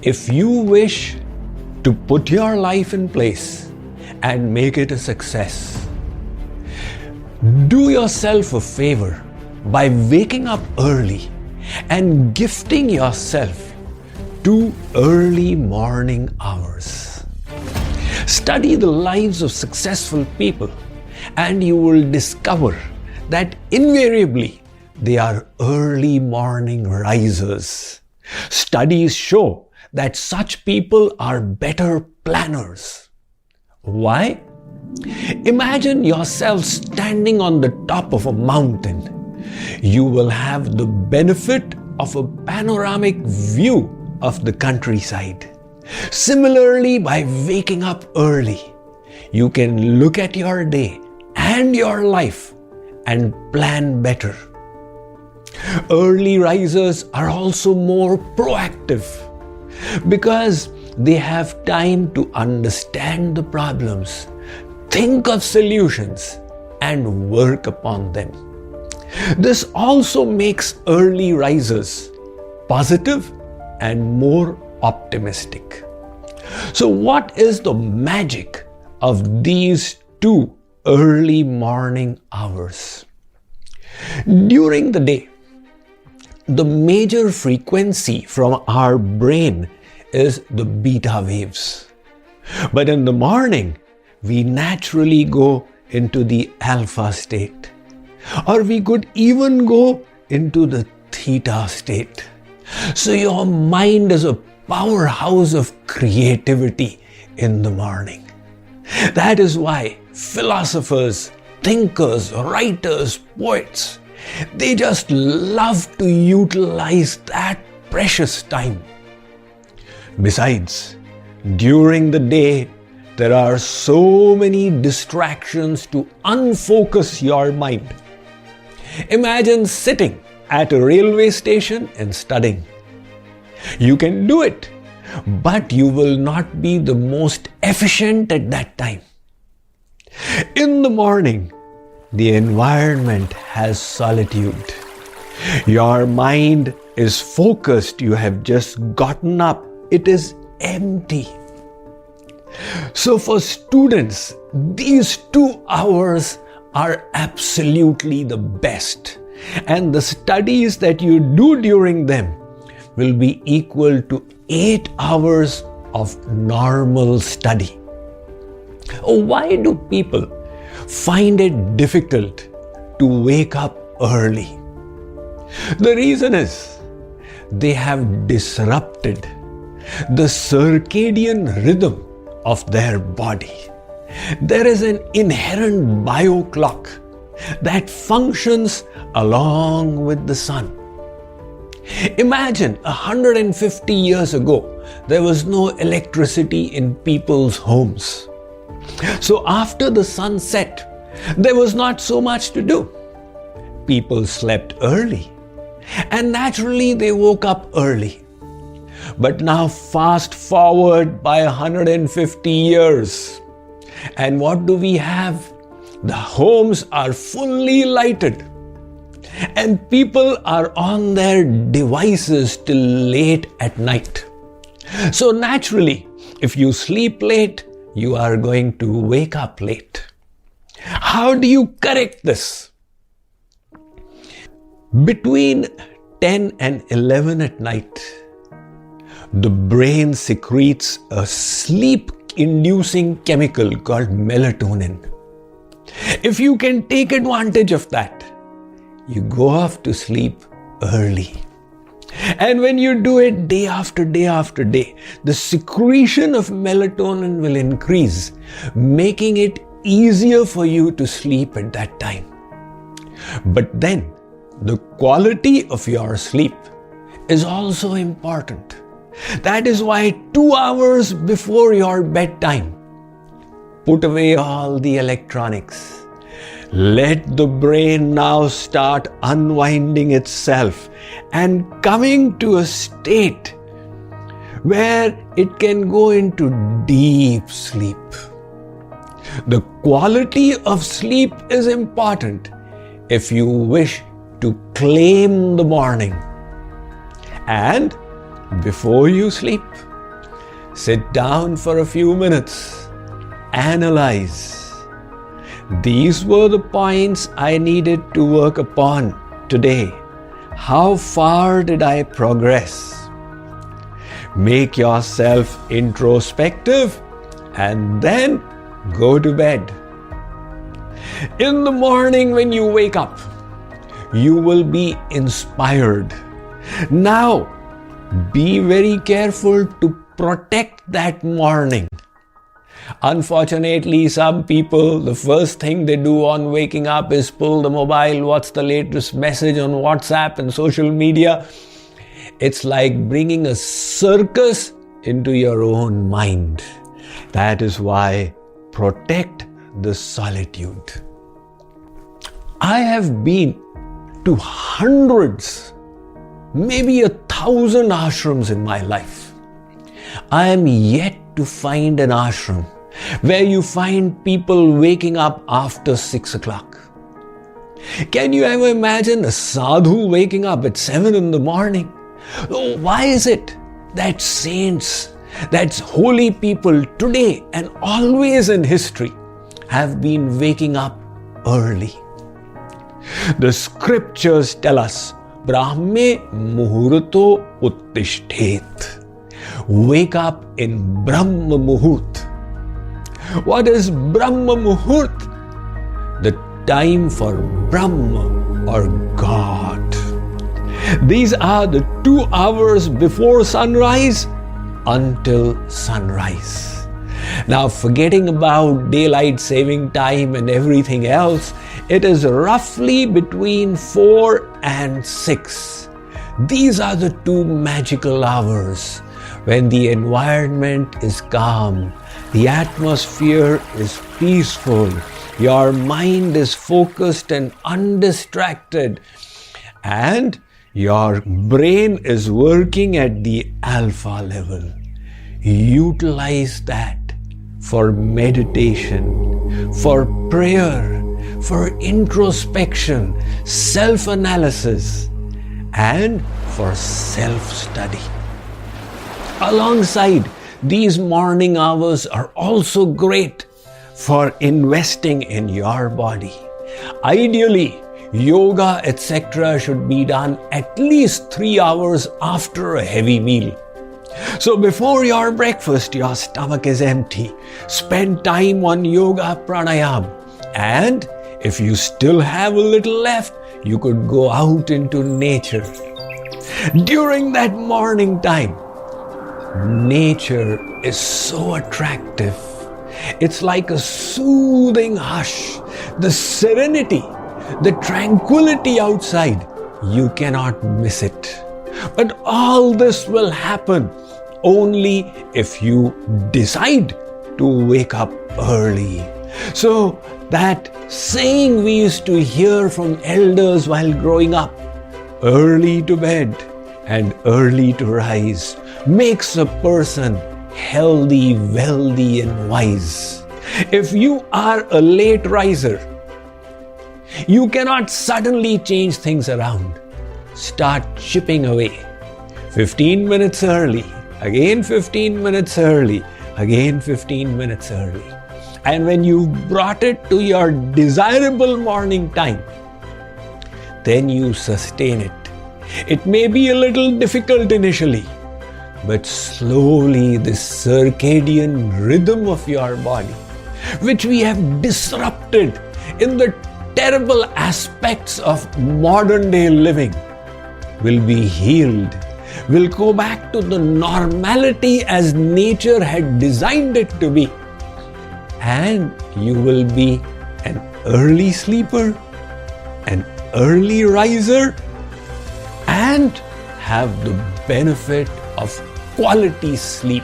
If you wish to put your life in place and make it a success, do yourself a favor by waking up early and gifting yourself 2 early morning hours. Study the lives of successful people and you will discover that invariably they are early morning risers. Studies show that such people are better planners. Why? Imagine yourself standing on the top of a mountain. You will have the benefit of a panoramic view of the countryside. Similarly, by waking up early, you can look at your day and your life and plan better. Early risers are also more proactive because they have time to understand the problems, think of solutions, and work upon them. This also makes early risers positive and more optimistic. So what is the magic of these 2 early morning hours? During the day, the major frequency from our brain is the beta waves. But in the morning, we naturally go into the alpha state. Or we could even go into the theta state. So your mind is a powerhouse of creativity in the morning. That is why philosophers, thinkers, writers, poets, they just love to utilize that precious time. Besides, during the day, there are so many distractions to unfocus your mind. Imagine sitting at a railway station and studying. You can do it, but you will not be the most efficient at that time. In the morning, the environment has solitude. Your mind is focused. You have just gotten up. It is empty. So for students, these 2 hours are absolutely the best. And the studies that you do during them will be equal to 8 hours of normal study. Why do people find it difficult to wake up early? The reason is they have disrupted the circadian rhythm of their body. There is an inherent bioclock that functions along with the sun. Imagine 150 years ago, there was no electricity in people's homes. So after the sun set, there was not so much to do. People slept early and naturally they woke up early. But now fast forward by 150 years. And what do we have? The homes are fully lighted. And people are on their devices till late at night. So naturally, if you sleep late, you are going to wake up late. How do you correct this? Between 10 and 11 at night, the brain secretes a sleep-inducing chemical called melatonin. If you can take advantage of that, you go off to sleep early. And when you do it day after day after day, the secretion of melatonin will increase, making it easier for you to sleep at that time. But then, the quality of your sleep is also important. That is why 2 hours before your bedtime, put away all the electronics. Let the brain now start unwinding itself and coming to a state where it can go into deep sleep. The quality of sleep is important if you wish to claim the morning. And before you sleep, Sit down for a few minutes. Analyze. These were the points I needed to work upon today. How far did I progress? Make yourself introspective and then go to bed. In the morning when you wake up, you will be inspired. Now, be very careful to protect that morning. Unfortunately, some people, the first thing they do on waking up is pull the mobile, what's the latest message on WhatsApp and social media. It's like bringing a circus into your own mind. That is why protect the solitude. I have been to hundreds, maybe 1,000 ashrams in my life. I am yet to find an ashram where you find people waking up after 6 o'clock. Can you ever imagine a sadhu waking up at 7 in the morning? Oh, why is it that saints, that holy people today and always in history have been waking up early? The scriptures tell us, Brahme muhurto uttishtet. Wake up in Brahma Muhurt. What is Brahma Muhurt? The time for Brahma or God. These are the 2 hours before sunrise until sunrise. Now, forgetting about daylight saving time and everything else, it is roughly between 4 and 6. These are the 2 magical hours when the environment is calm, the atmosphere is peaceful, your mind is focused and undistracted, and your brain is working at the alpha level. Utilize that for meditation, for prayer, for introspection, self-analysis, and for self-study. Alongside, these morning hours are also great for investing in your body. Ideally, yoga, etc. should be done at least 3 hours after a heavy meal. So before your breakfast, your stomach is empty. Spend time on yoga pranayam. And if you still have a little left, you could go out into nature. During that morning time, nature is so attractive. It's like a soothing hush. The serenity, the tranquility outside, you cannot miss it. But all this will happen only if you decide to wake up early. So that saying we used to hear from elders while growing up, early to bed and early to rise, makes a person healthy, wealthy and wise. If you are a late riser, you cannot suddenly change things around. Start chipping away. 15 minutes early, again 15 minutes early, again 15 minutes early. And when you brought it to your desirable morning time, then you sustain it. It may be a little difficult initially, but slowly the circadian rhythm of your body, which we have disrupted in the terrible aspects of modern day living, will be healed, will go back to the normality as nature had designed it to be. And you will be an early sleeper, an early riser, and have the benefit of quality sleep,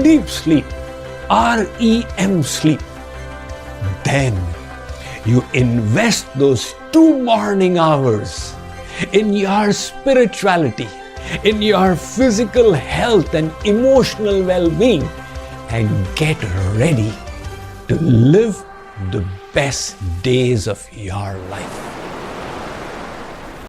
deep sleep, REM sleep. Then you invest those 2 morning hours in your spirituality, in your physical health and emotional well-being, and get ready to live the best days of your life.